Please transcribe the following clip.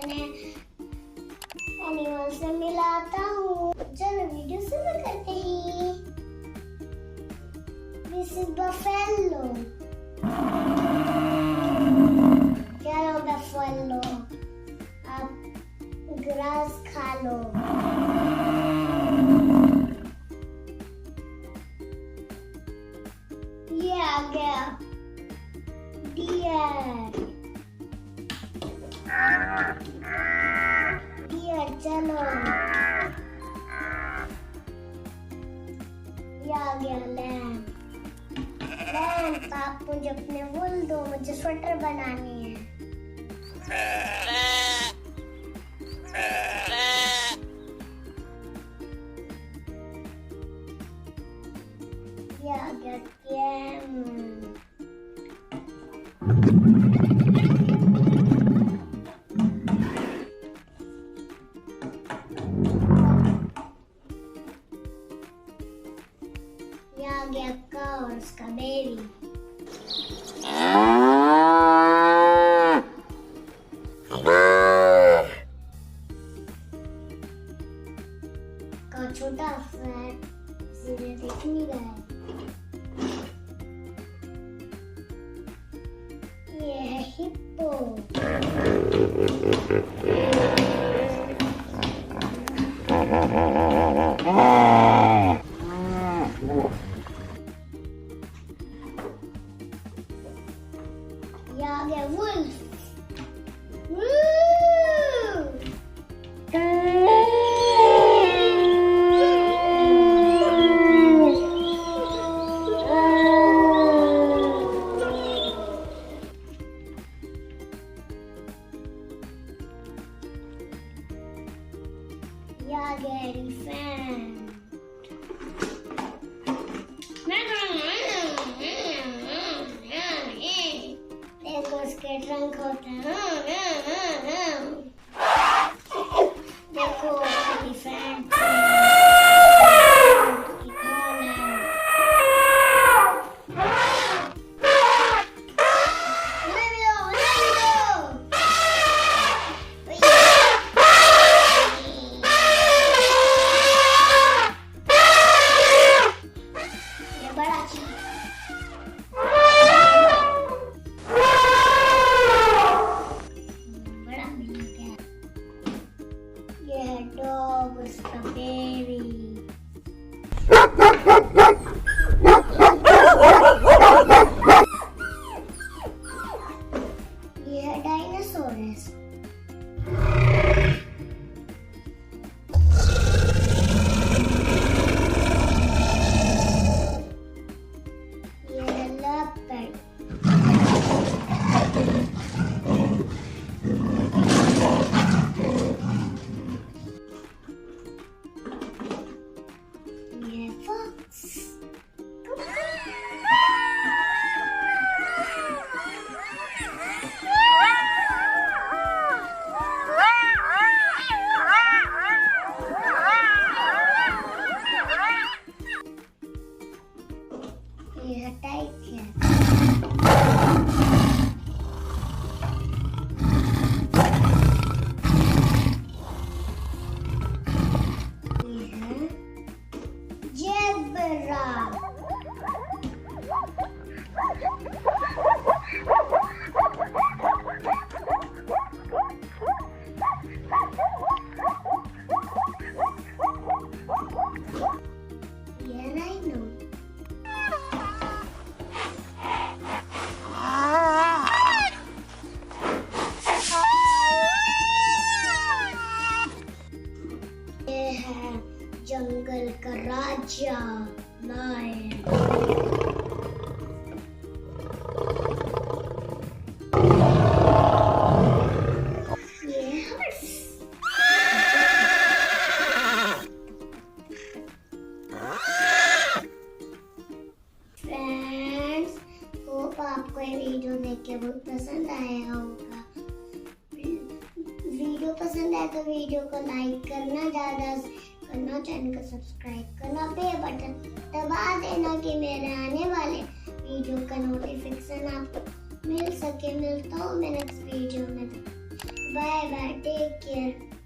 अपने एनिमल से मिलाता हूँ। चलो वीडियो शुरू करते हैं। This is buffalo. चलो बफेलो, आप ग्रास खा लो। ये आ गया डियर। डियर चलो। ये आ गया लैम्प। लैम्प, आप मुझे अपने वूल दो, मुझे स्वेटर बनानी है। ये आ गया कैमल। ये आ गया काऊ और उसका बेबी। काऊ छोटा है, इसीलिए देख नहीं रहा है। ये है हिप्पो। ये आ गया वुल्फ। ये आ गया एलिफेंट। देखो उसके ट्रंक होते हैं। देखो elephant dog with the baby. ये है डायनासोरस। ये है लेपर्ड। ये है टाइगर। ये है जेब्रा। ये राइनो। जंगल का राजा लायन। ये हॉर्स। फ्रेंड्स, होप आपको ये वीडियो देख के बहुत पसंद आया होगा। वीडियो पसंद आए तो वीडियो को लाइक करना, ज़्यादा करना, चैनल को सब्सक्राइब करना, बेल बटन दबा देना कि मेरे आने वाले वीडियो का नोटिफिकेशन आपको मिल सके। मिलता हूँ मैं नेक्स्ट वीडियो में। Bye bye, take care.